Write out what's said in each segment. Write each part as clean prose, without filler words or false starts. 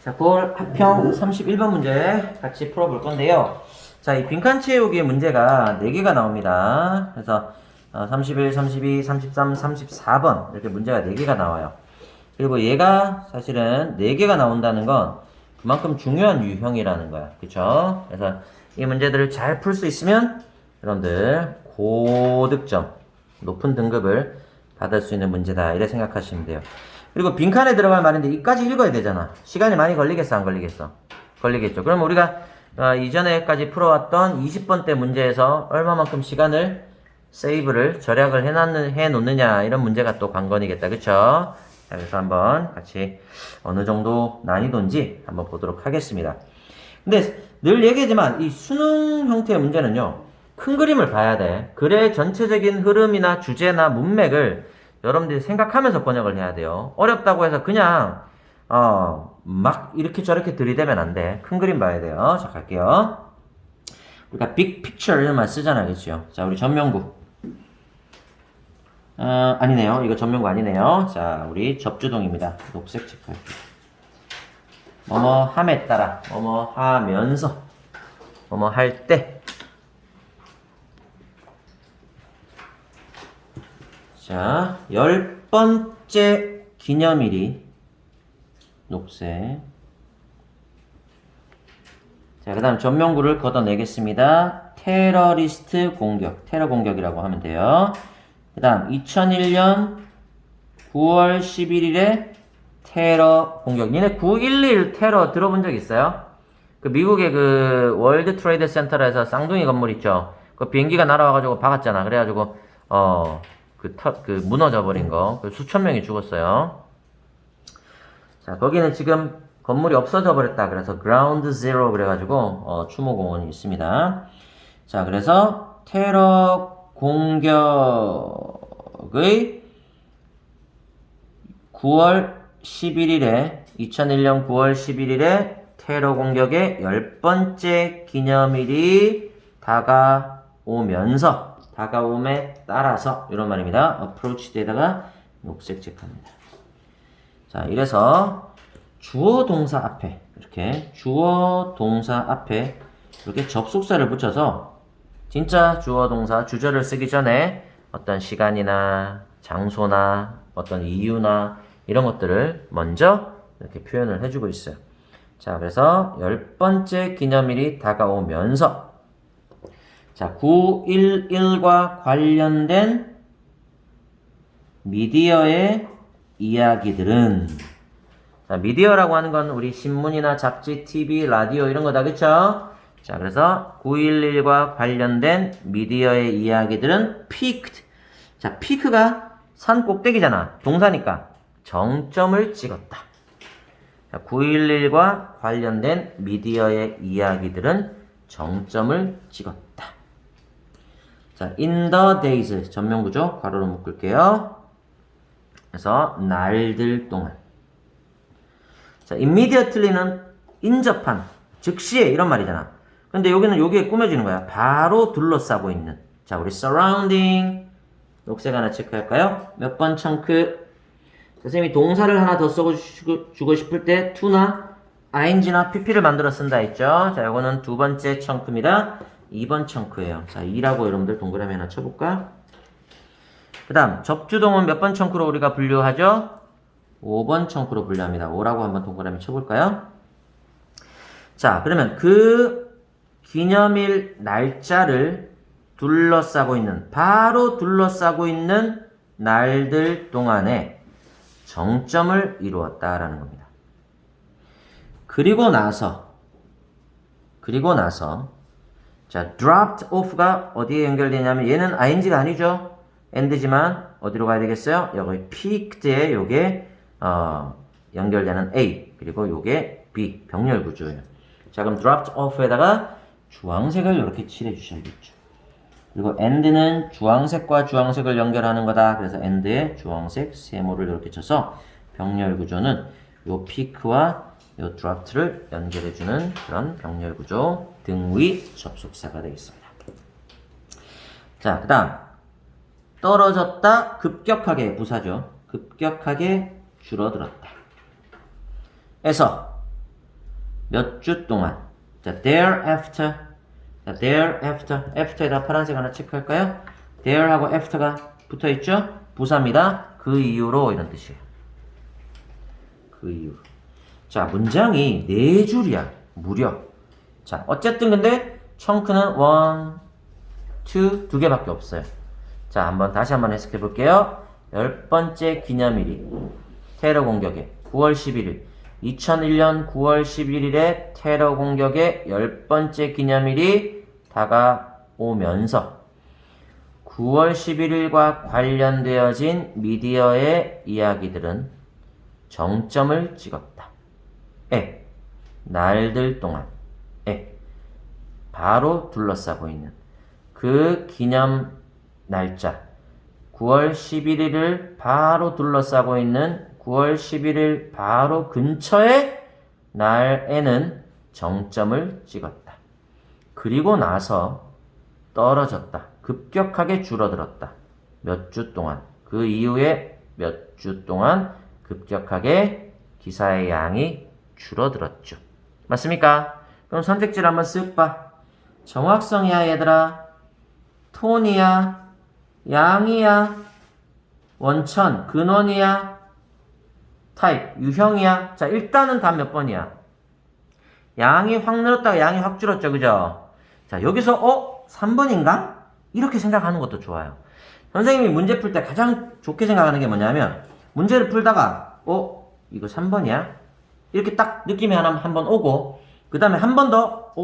자, 9월 합평 31번 문제 같이 풀어볼 건데요. 자, 이 빈칸 채우기 문제가 4개가 나옵니다. 그래서 31, 32, 33, 34번 이렇게 문제가 4개가 나와요. 그리고 얘가 사실은 4개가 나온다는 건 그만큼 중요한 유형이라는 거야. 그쵸? 그래서 이 문제들을 잘 풀 수 있으면 여러분들 고득점, 높은 등급을 받을 수 있는 문제다. 이렇게 생각하시면 돼요. 그리고 빈칸에 들어갈 말인데 이까지 읽어야 되잖아. 시간이 많이 걸리겠어, 안 걸리겠어? 걸리겠죠. 그럼 우리가 이전에까지 풀어왔던 20번대 문제에서 얼마만큼 시간을 세이브를 절약을 해놓느냐 이런 문제가 또 관건이겠다. 그쵸? 자, 그래서 한번 같이 어느 정도 난이도인지 한번 보도록 하겠습니다. 근데 늘 얘기하지만 이 수능 형태의 문제는요, 큰 그림을 봐야 돼. 글의 전체적인 흐름이나 주제나 문맥을 여러분들이 생각하면서 번역을 해야 돼요. 어렵다고 해서 그냥 막 이렇게 저렇게 들이대면 안 돼. 큰 그림 봐야 돼요. 자, 갈게요. 우리가 빅 픽처 이런 말 쓰잖아, 그렇죠? 자, 우리 전명구. 아니네요. 이거 전명구 아니네요. 자, 우리 접주동입니다. 녹색 체크할게요. 뭐뭐 함에 따라, 뭐뭐 하면서, 뭐뭐 할 때. 자, 10번째 기념일이 녹색. 자, 그 다음 전명구를 걷어내겠습니다. 테러리스트 공격, 테러 공격이라고 하면 돼요. 그 다음 2001년 9월 11일에 테러 공격. 니네 9.11 테러 들어본 적 있어요? 그 미국의 그 월드 트레이드 센터에서 쌍둥이 건물 있죠? 그 비행기가 날아와가지고 박았잖아. 그래가지고 무너져 버린 거. 그 수천 명이 죽었어요. 자, 거기는 지금 건물이 없어져 버렸다. 그래서 그라운드 제로 그래가지고 추모공원이 있습니다. 자, 그래서 테러 공격의 9월 11일에 2001년 9월 11일에 테러 공격의 10번째 기념일이 다가옴에 따라서 이런 말입니다. approach에다가 녹색 체크합니다. 자, 이래서 주어 동사 앞에 이렇게 주어 동사 앞에 이렇게 접속사를 붙여서 진짜 주어 동사 주절을 쓰기 전에 어떤 시간이나 장소나 어떤 이유나 이런 것들을 먼저 이렇게 표현을 해주고 있어요. 자, 그래서 10번째 기념일이 다가오면서 자, 9.11과 관련된 미디어의 이야기들은 자, 미디어라고 하는 건 우리 신문이나 잡지, TV, 라디오 이런 거다. 그쵸? 자, 그래서 9.11과 관련된 미디어의 이야기들은 peaked. 자, peak가 산 꼭대기잖아. 동사니까 정점을 찍었다. 자, 9.11과 관련된 미디어의 이야기들은 정점을 찍었다. 자, in the days 전명구죠. 괄호로 묶을게요. 그래서 날들 동안. 자, immediately는 인접한, 즉시에 이런 말이잖아. 근데 여기는 여기에 꾸며지는 거야. 바로 둘러싸고 있는. 자, 우리 surrounding 녹색 하나 체크할까요? 몇 번 청크? 선생님이 동사를 하나 더 써주고 싶을 때 to나 ing나 pp를 만들어 쓴다 했죠. 자, 요거는 두 번째 청크입니다. 2번 청크예요. 자, 2라고 여러분들 동그라미 하나 쳐볼까? 그 다음 접주동은 몇 번 청크로 우리가 분류하죠? 5번 청크로 분류합니다. 5라고 한번 동그라미 쳐볼까요? 자, 그러면 그 기념일 날짜를 바로 둘러싸고 있는 날들 동안에 정점을 이루었다라는 겁니다. 그리고 나서 자, dropped off가 어디에 연결되냐면 얘는 ing가 아니죠. end지만 어디로 가야 되겠어요? 여기 peaked에 요게 연결되는 A 그리고 요게 B 병렬 구조예요. 자, 그럼 dropped off에다가 주황색을 이렇게 칠해 주셔야겠죠. 그리고 end는 주황색과 주황색을 연결하는 거다. 그래서 end에 주황색 세모를 이렇게 쳐서 병렬 구조는 요 peak와 요 dropped를 연결해주는 그런 병렬 구조 등위 접속사가 되겠습니다. 자, 그 다음 떨어졌다 급격하게 부사죠. 급격하게 줄어들었다. 에서 몇 주 동안. 자, thereafter. 자, thereafter. after에다 파란색 하나 체크할까요? there하고 after가 붙어있죠? 부사입니다. 그 이후로 이런 뜻이에요. 그 이후로. 자, 문장이 4줄이야. 무려. 자, 어쨌든 근데 청크는 1, 2, 2개밖에 없어요. 자, 다시 한번 해석해 볼게요. 10번째 기념일이 테러 공격의 9월 11일 2001년 9월 11일에 테러 공격의 10번째 기념일이 다가오면서 9월 11일과 관련되어진 미디어의 이야기들은 정점을 찍었다. 날들 동안 바로 둘러싸고 있는 그 기념 날짜 9월 11일을 바로 둘러싸고 있는 9월 11일 바로 근처의 날에는 정점을 찍었다. 그리고 나서 떨어졌다. 급격하게 줄어들었다. 몇 주 동안. 그 이후에 몇 주 동안 급격하게 기사의 양이 줄어들었죠. 맞습니까? 그럼 선택지를 한번 쓱 봐. 정확성이야 얘들아. 톤이야. 양이야. 원천. 근원이야. 타입. 유형이야. 자, 일단은 답 몇 번이야? 양이 확 늘었다가 양이 확 줄었죠. 그죠? 자, 여기서 3번인가? 이렇게 생각하는 것도 좋아요. 선생님이 문제 풀 때 가장 좋게 생각하는 게 뭐냐면 문제를 풀다가 이거 3번이야? 이렇게 딱 느낌이 한 번 오고 그 다음에 한 번 더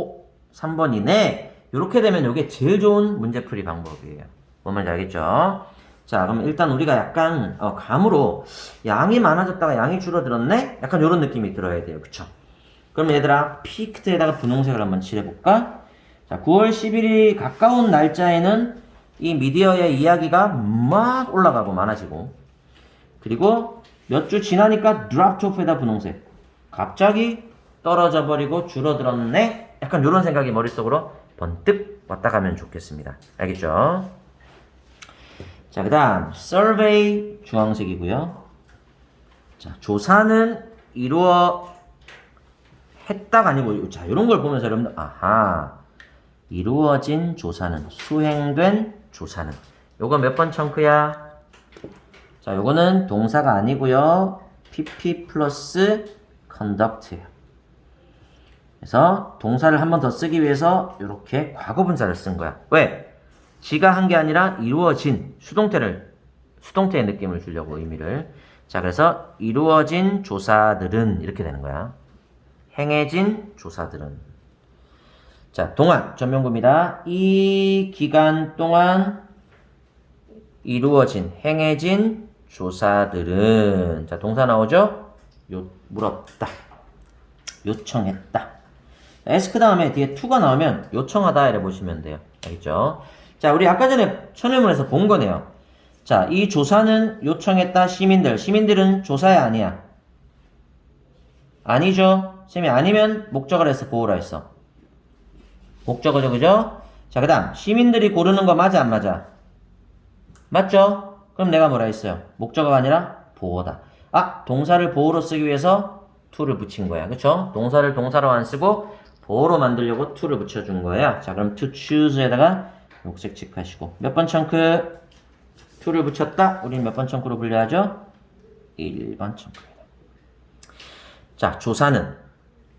3번이네. 이렇게 되면 이게 제일 좋은 문제풀이 방법이에요. 뭔 말인지 알겠죠? 자, 그럼 일단 우리가 약간 감으로 양이 많아졌다가 양이 줄어들었네? 약간 이런 느낌이 들어야 돼요. 그쵸? 그럼 얘들아 피크트에다가 분홍색을 한번 칠해볼까? 자, 9월 10일이 가까운 날짜에는 이 미디어의 이야기가 막 올라가고 많아지고 그리고 몇 주 지나니까 dropped off에다 분홍색 갑자기 떨어져 버리고 줄어들었네? 약간 이런 생각이 머릿속으로 번뜩 왔다 가면 좋겠습니다. 알겠죠? 자, 그 다음 survey 주황색이고요. 자, 조사는 했다가 아니고 자, 이런 걸 보면서 여러분들 이루어진 조사는 수행된 조사는 요거 몇 번 청크야? 자, 요거는 동사가 아니고요. PP 플러스 conduct예요. 그래서 동사를 한 번 더 쓰기 위해서 이렇게 과거분사를 쓴 거야. 왜? 지가 한 게 아니라 이루어진 수동태의 느낌을 주려고 의미를. 자, 그래서 이루어진 조사들은 이렇게 되는 거야. 행해진 조사들은. 자, 동안 전명구입니다. 이 기간 동안 이루어진 행해진 조사들은 자, 동사 나오죠? 물었다. 요청했다. ask 다음에 뒤에 to가 나오면 요청하다 이래 보시면 돼요. 알겠죠? 자, 우리 아까 전에 천회문에서 본 거네요. 자, 이 조사는 요청했다. 시민들은 조사야 아니야? 아니죠. 쌤이 아니면 목적을 해서 보호라 했어. 목적어죠, 그죠? 자, 그 다음 시민들이 고르는 거 맞아 안 맞아? 맞죠? 그럼 내가 뭐라 했어요? 목적어가 아니라 보호다. 동사를 보호로 쓰기 위해서 to를 붙인 거야. 그쵸? 동사를 동사로 안 쓰고 보호로 만들려고 to를 붙여준 거야. 자, 그럼 to choose에다가 녹색 칙하시고 몇 번 청크? to를 붙였다. 우리는 몇 번 청크로 분류하죠? 1번 청크입니다. 자,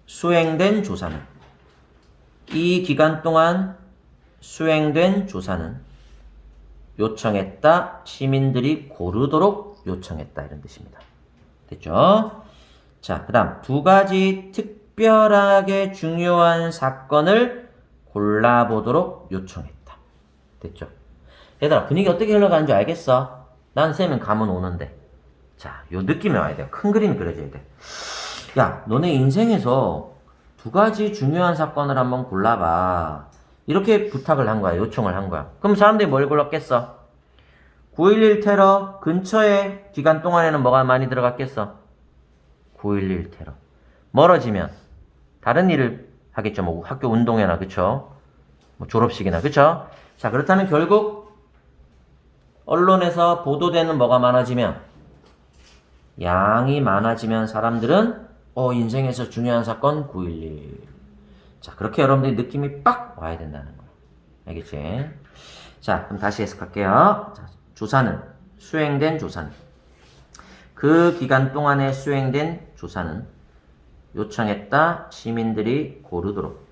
수행된 조사는 이 기간 동안 수행된 조사는 요청했다. 시민들이 고르도록 요청했다. 이런 뜻입니다. 됐죠? 자, 그 다음 2가지 특별하게 중요한 사건을 골라보도록 요청했다. 됐죠? 얘들아, 분위기 어떻게 흘러가는 줄 알겠어? 난 쌤은 감은 오는데. 자, 요 느낌이 와야 돼요. 큰 그림이 그려져야 돼. 야, 너네 인생에서 2가지 중요한 사건을 한번 골라봐. 이렇게 부탁을 한 거야. 요청을 한 거야. 그럼 사람들이 뭘 골랐겠어? 9.11 테러 근처의 기간 동안에는 뭐가 많이 들어갔겠어? 9.11 테러. 멀어지면 다른 일을 하겠죠. 뭐 학교 운동회나 그쵸? 뭐 졸업식이나 그쵸? 자, 그렇다면 결국 언론에서 보도되는 뭐가 많아지면 양이 많아지면 사람들은 인생에서 중요한 사건 9.11. 자, 그렇게 여러분들이 느낌이 빡 와야 된다는 거야. 알겠지? 자, 그럼 다시 해석할게요. 자, 조사는, 수행된 조사는. 그 기간 동안에 수행된 조사는 요청했다 시민들이 고르도록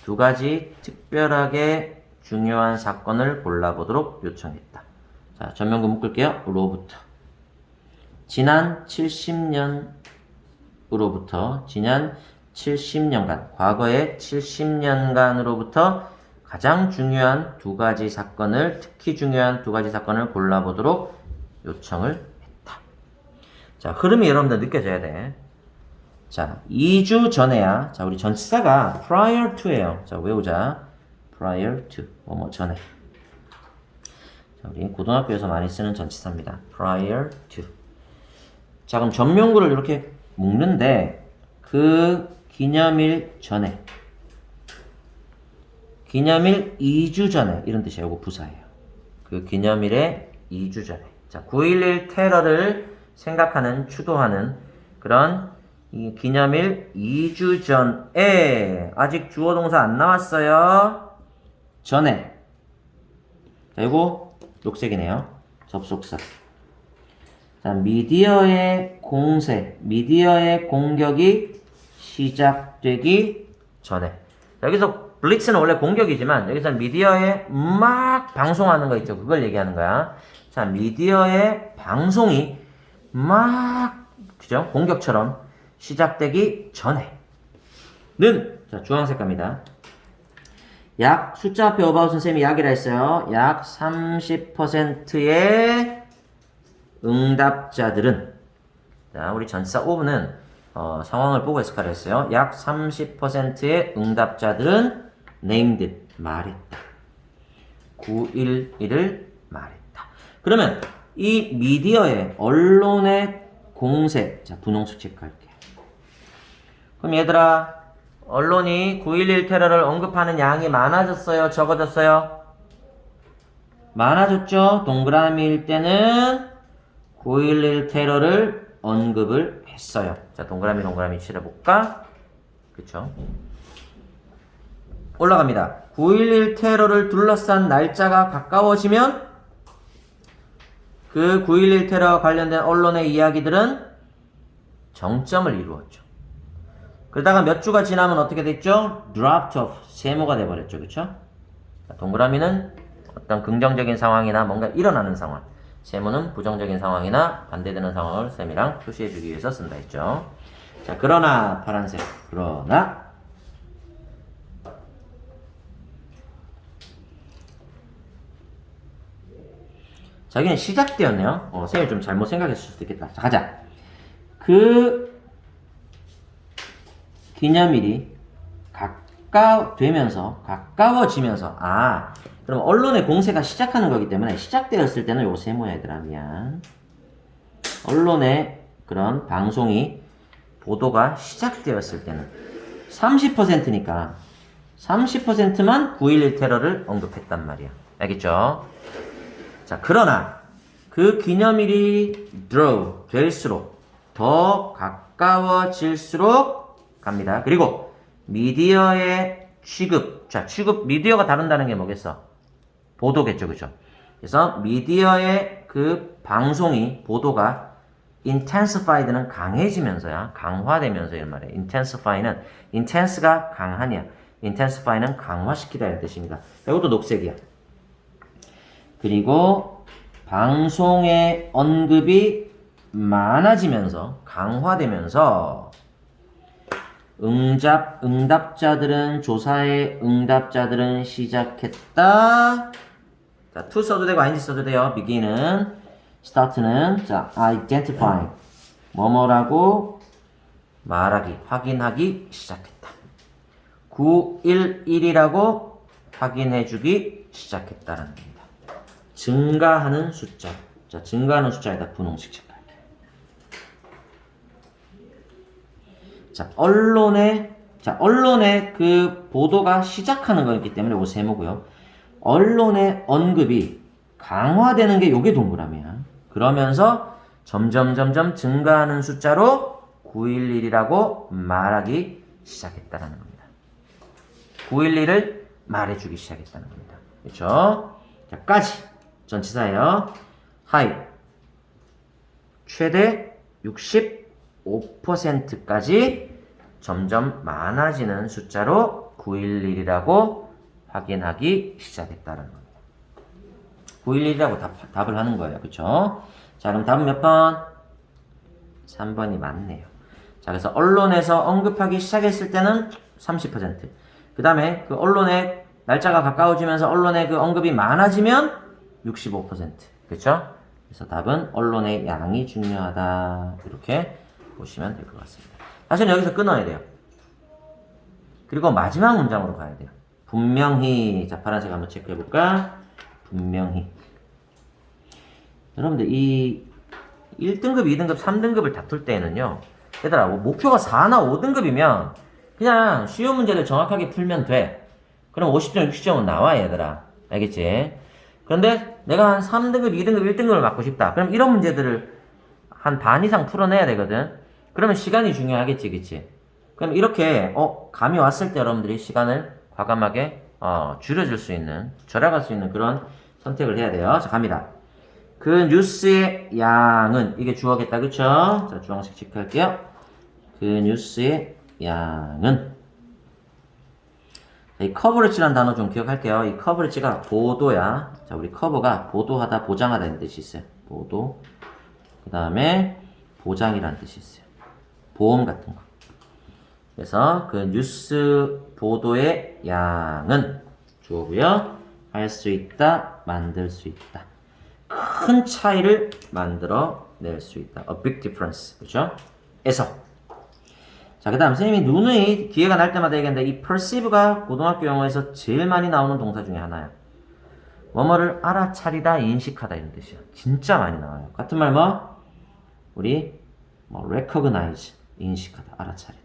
두 가지 특별하게 중요한 사건을 골라보도록 요청했다. 자, 전면구 묶을게요. 로부터. 지난 70년으로부터, 지난 70년간, 과거의 70년간으로부터 가장 중요한 두 가지 사건을, 특히 중요한 두 가지 사건을 골라보도록 요청을 했다. 자, 흐름이 여러분들 느껴져야 돼. 자, 2주 전에야. 자, 우리 전치사가 prior to예요. 자, 외우자. prior to. 뭐뭐 전에. 자, 우리 고등학교에서 많이 쓰는 전치사입니다. prior to. 자, 그럼 전명구를 이렇게 묶는데 그 기념일 전에. 기념일 2주 전에. 이런 뜻이에요. 이거 부사예요. 그 기념일에 2주 전에. 자, 9.11 테러를 생각하는, 추도하는 그런 이 기념일 2주 전에. 아직 주어 동사 안 나왔어요. 전에. 자, 이거 녹색이네요. 접속사. 자, 미디어의 공세, 미디어의 공격이 시작되기 전에. 여기서 블리츠는 원래 공격이지만 여기서 미디어에 막 방송하는 거 있죠. 그걸 얘기하는 거야. 자, 미디어의 방송이 막, 그죠? 공격처럼 시작되기 전에는, 자, 주황색 갑니다. 약, 숫자 앞에 어바웃은 쌤이 약이라 했어요. 약 30%의 응답자들은, 자, 우리 전치사 of는 상황을 보고 해석하려 했어요. 약 30%의 응답자들은 named, 말했다. 9.11을 말했다. 그러면 이 미디어의, 언론의 공세, 자, 분홍색 체크할게. 그럼 얘들아, 언론이 9.11 테러를 언급하는 양이 많아졌어요? 적어졌어요? 많아졌죠? 동그라미일 때는 9.11 테러를 언급을 했어요. 자, 동그라미 칠해볼까? 그쵸? 올라갑니다. 9.11 테러를 둘러싼 날짜가 가까워지면 그 9.11 테러와 관련된 언론의 이야기들은 정점을 이루었죠. 그러다가 몇 주가 지나면 어떻게 됐죠? dropped off, 세모가 돼버렸죠. 그쵸? 자, 동그라미는 어떤 긍정적인 상황이나 뭔가 일어나는 상황, 세모는 부정적인 상황이나 반대되는 상황을 쌤이랑 표시해주기 위해서 쓴다 했죠. 자, 그러나, 파란색, 그러나 자기는 시작되었네요. 쌤이 좀 잘못 생각했을 수도 있겠다. 자, 가자. 그 기념일이 가까워지면서, 그럼 언론의 공세가 시작하는 거기 때문에 시작되었을 때는 요거 세모야, 얘들아. 미안. 언론의 그런 방송이, 보도가 시작되었을 때는 30%니까 30%만 9.11 테러를 언급했단 말이야. 알겠죠? 자, 그러나 그 기념일이 될수록, 더 가까워질수록 갑니다. 그리고 미디어의 취급. 자, 취급, 미디어가 다룬다는 게 뭐겠어? 보도겠죠, 그죠? 그래서 미디어의 그 방송이, 보도가 intensified는 강해지면서야, 강화되면서 이런 말이에요. intense가 강하냐, intensify는 강화시키다 이런 뜻입니다. 이것도 녹색이야. 그리고 방송의 언급이 많아지면서, 강화되면서 응답자들은, 조사의 응답자들은 시작했다. 자, to 써도 되고 ing 써도 돼요. begin은, start는, 자, identifying, 뭐뭐라고 말하기, 확인하기 시작했다. 9.11이라고 확인해주기 시작했다는 겁니다. 증가하는 숫자. 자, 증가하는 숫자에다 분홍색 체크할게요. 자, 언론의 그 보도가 시작하는 거였기 때문에 이거 세모고요. 언론의 언급이 강화되는 게 요게 동그라미야. 그러면서 점점 증가하는 숫자로 911이라고 말하기 시작했다라는 겁니다. 911을 말해주기 시작했다는 겁니다. 그렇죠? 자, 까지 전치사예요. high 최대 65%까지 점점 많아지는 숫자로 911이라고 확인하기 시작했다는 겁니다. 911이라고 답을 하는 거예요. 그쵸? 자, 그럼 답은 몇 번? 3번이 맞네요. 자, 그래서 언론에서 언급하기 시작했을 때는 30%. 그 다음에 그 언론의 날짜가 가까워지면서 언론의 그 언급이 많아지면 65%. 그쵸? 그래서 답은 언론의 양이 중요하다. 이렇게 보시면 될 것 같습니다. 사실은 여기서 끊어야 돼요. 그리고 마지막 문장으로 가야 돼요. 분명히. 자, 파란색 한번 체크해 볼까? 분명히. 여러분들 이 1등급, 2등급, 3등급을 다툴 때에는요. 얘들아, 목표가 4나 5등급이면 그냥 쉬운 문제를 정확하게 풀면 돼. 그럼 50점, 60점은 나와, 얘들아. 알겠지? 그런데 내가 한 3등급, 2등급, 1등급을 맞고 싶다. 그럼 이런 문제들을 한 반 이상 풀어내야 되거든. 그러면 시간이 중요하겠지, 그치? 그럼 이렇게 감이 왔을 때 여러분들이 시간을 과감하게 줄여줄 수 있는, 절약할 수 있는 그런 선택을 해야 돼요. 자, 갑니다. 그 뉴스의 양은, 이게 주어겠다, 그쵸? 자, 주황색 체크할게요. 그 뉴스의 양은. 자, 이 커버리지라는 단어 좀 기억할게요. 이 커버리지가 보도야. 자, 우리 커버가 보도하다, 보장하다 이런 뜻이 있어요. 보도. 그 다음에 보장이라는 뜻이 있어요. 보험 같은 거. 그래서 그 뉴스 보도의 양은 주어고요. 할 수 있다, 만들 수 있다. 큰 차이를 만들어 낼 수 있다. A big difference. 그렇죠? 에서. 자, 그 다음 선생님이 누누이 기회가 날 때마다 얘기하는데 이 perceive가 고등학교 영어에서 제일 많이 나오는 동사 중에 하나야. 뭐뭐를 알아차리다, 인식하다 이런 뜻이야. 진짜 많이 나와요. 같은 말 뭐? 우리 recognize, 인식하다, 알아차리다.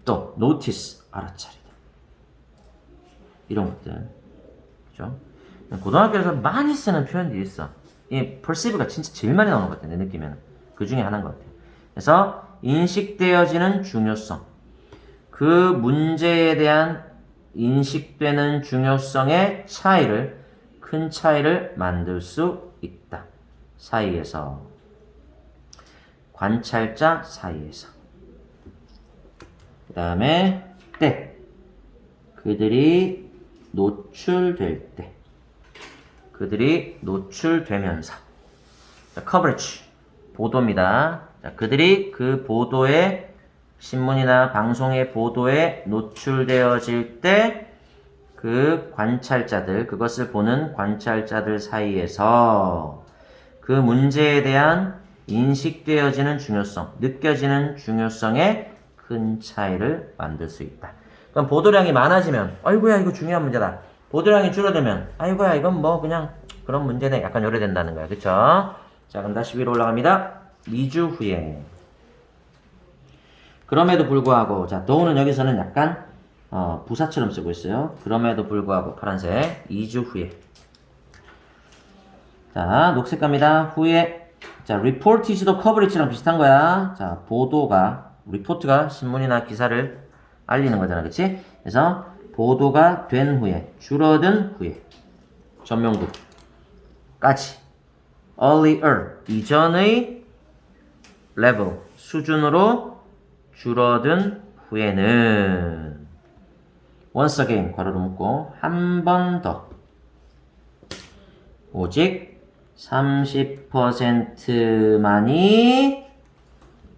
또 notice, 알아차리다. 이런 것들. 그죠? 고등학교에서 많이 쓰는 표현들이 있어. 이 perceive가 진짜 제일 많이 나오는 것 같아, 내 느낌에는. 그 중에 하나인 것 같아. 그래서 인식되어지는 중요성. 그 문제에 대한 인식되는 중요성의 차이를, 큰 차이를 만들 수 있다. 사이에서. 관찰자 사이에서. 그 다음에 때. 그들이 노출될 때. 그들이 노출되면서. 자, coverage. 보도입니다. 자, 그들이 그 보도에, 신문이나 방송의 보도에 노출되어질 때 그 관찰자들, 그것을 보는 관찰자들 사이에서 그 문제에 대한 인식되어지는 중요성, 느껴지는 중요성에 큰 차이를 만들 수 있다. 그럼 보도량이 많아지면 아이고야 이거 중요한 문제다. 보도량이 줄어들면 아이고야 이건 뭐 그냥 그런 문제네. 약간 요래된다는 거야. 그쵸? 자, 그럼 다시 위로 올라갑니다. 2주 후에. 그럼에도 불구하고, 자, 더우는 여기서는 약간 부사처럼 쓰고 있어요. 그럼에도 불구하고 파란색. 2주 후에. 자, 녹색 갑니다. 후에. 자, report이지도 coverage랑 비슷한 거야. 자, 보도가, report가 신문이나 기사를 알리는 거잖아. 그치? 그래서 보도가 된 후에, 줄어든 후에. 전명구까지. earlier, 이전의 level, 수준으로 줄어든 후에는 once again, 괄호로 묶고 한 번 더 오직 30%만이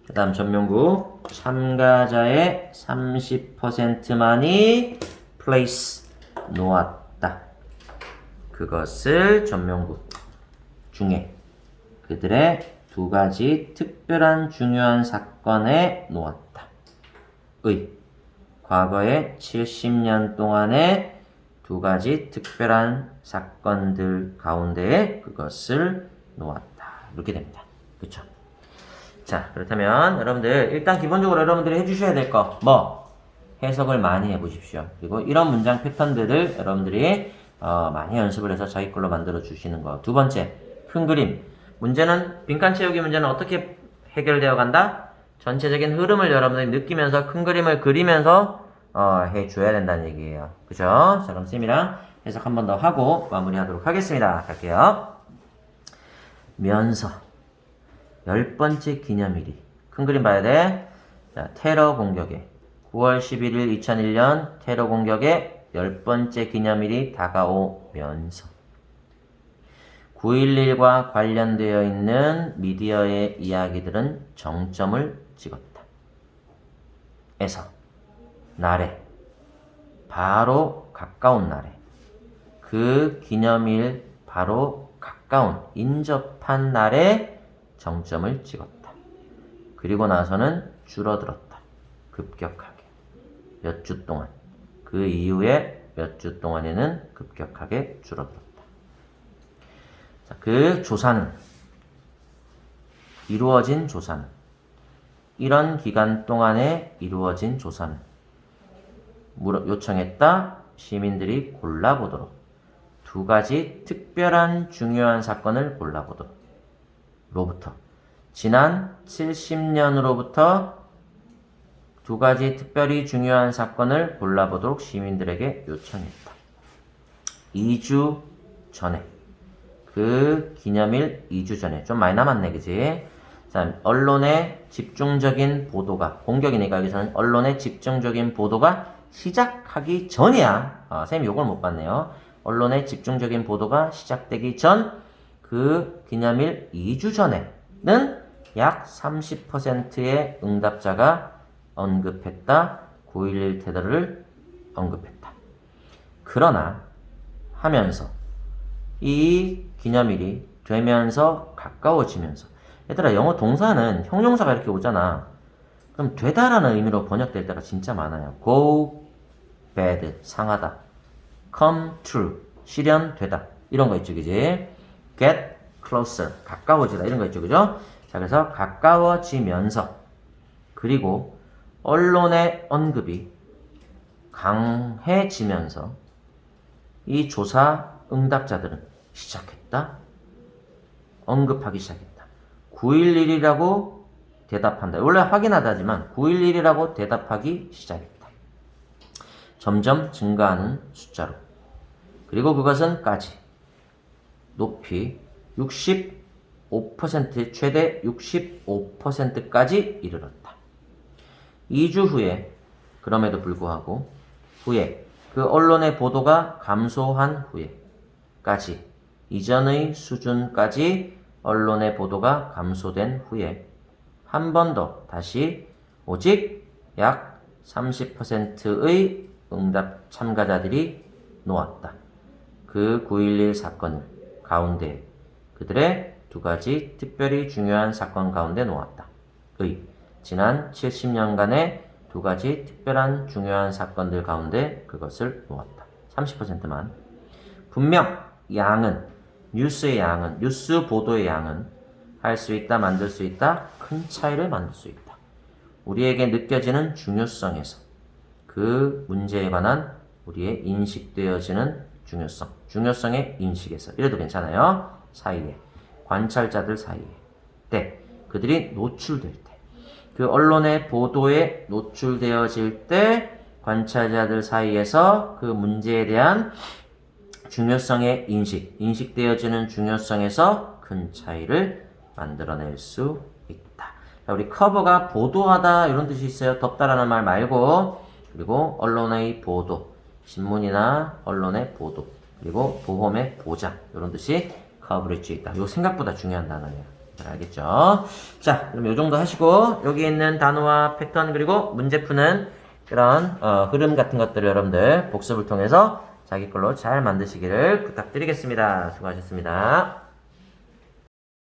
그 다음 전명구 참가자의 30%만이 place 놓았다. 그것을 전명구 중에 그들의 두 가지 특별한 중요한 사건에 놓았다. 의 과거의 70년 동안의 두 가지 특별한 사건들 가운데에 그것을 놓았다. 이렇게 됩니다. 그쵸? 자, 그렇다면 여러분들 일단 기본적으로 여러분들이 해주셔야 될 거 뭐? 해석을 많이 해보십시오. 그리고 이런 문장 패턴들을 여러분들이 많이 연습을 해서 자기 걸로 만들어 주시는 거. 두 번째, 큰 그림. 문제는 빈칸 채우기 문제는 어떻게 해결되어 간다. 전체적인 흐름을 여러분들이 느끼면서 큰 그림을 그리면서 해줘야 된다는 얘기예요. 그죠? 자, 그럼 쌤이랑 해석 한 번 더 하고 마무리하도록 하겠습니다. 갈게요. 면서 10번째 기념일이 큰 그림 봐야 돼. 자, 테러 공격에 9월 11일 2001년 테러 공격의 10번째 기념일이 다가오면서 9.11과 관련되어 있는 미디어의 이야기들은 정점을 찍었다. 에서 날에 바로 가까운 날에 그 기념일 바로 가까운 인접한 날에 정점을 찍었다. 그리고 나서는 줄어들었다. 급격하게 몇 주 동안 그 이후에 몇 주 동안에는 급격하게 줄어들었다. 자, 그 조사는 이루어진 조사는 이런 기간 동안에 이루어진 조사는 요청했다. 시민들이 골라보도록 두 가지 특별한 중요한 사건을 골라보도록 로부터 지난 70년으로부터 두 가지 특별히 중요한 사건을 골라보도록 시민들에게 요청했다. 2주 전에 그 기념일 2주 전에 좀 많이 남았네 그지? 자, 언론의 집중적인 보도가 공격이니까 여기서는 언론의 집중적인 보도가 시작하기 전이야. 쌤이 요걸 못 봤네요. 언론의 집중적인 보도가 시작되기 전 그 기념일 2주 전에는 약 30%의 응답자가 언급했다. 9.11 테러를 언급했다. 그러나 하면서 이 기념일이 되면서 가까워지면서 얘들아 영어 동사는 형용사가 이렇게 오잖아. 그럼 되다라는 의미로 번역될 때가 진짜 많아요. go bad 상하다. come true 실현되다. 이런 거 있죠. 그지? get closer 가까워지다. 이런 거 있죠. 그죠? 자, 그래서 가까워지면서 그리고 언론의 언급이 강해지면서 이 조사 응답자들은 시작했다. 언급하기 시작했다. 9.11이라고 대답한다. 원래 확인하다지만 9.11이라고 대답하기 시작했다. 점점 증가하는 숫자로. 그리고 그것은 까지 높이 65% 최대 65%까지 이르렀다. 2주 후에 그럼에도 불구하고 후에 그 언론의 보도가 감소한 후에까지 이전의 수준까지 언론의 보도가 감소된 후에 한 번 더 다시 오직 약 30%의 응답 참가자들이 놓았다. 그 9.11 사건을 가운데 그들의 두 가지 특별히 중요한 사건 가운데 놓았다. 지난 70년간의 두 가지 특별한 중요한 사건들 가운데 그것을 놓았다. 30%만. 분명 양은 뉴스의 양은 뉴스 보도의 양은 할 수 있다 만들 수 있다 큰 차이를 만들 수 있다. 우리에게 느껴지는 중요성에서 그 문제에 관한 우리의 인식되어지는 중요성의 인식에서 이래도 괜찮아요. 사이에 관찰자들 사이에 때 그들이 노출될 때 그 언론의 보도에 노출되어질 때 관찰자들 사이에서 그 문제에 대한 중요성의 인식되어지는 중요성에서 큰 차이를 만들어낼 수 있다. 자, 우리 커버가 보도하다 이런 뜻이 있어요. 덮다라는 말 말고 그리고 언론의 보도, 신문이나 언론의 보도 그리고 보험의 보장 이런 뜻이 커버리지에 있다. 이거 생각보다 중요한 단어예요. 알겠죠? 자, 그럼 요 정도 하시고 여기 있는 단어와 패턴 그리고 문제 푸는 그런 흐름 같은 것들을 여러분들 복습을 통해서 자기 걸로 잘 만드시기를 부탁드리겠습니다. 수고하셨습니다.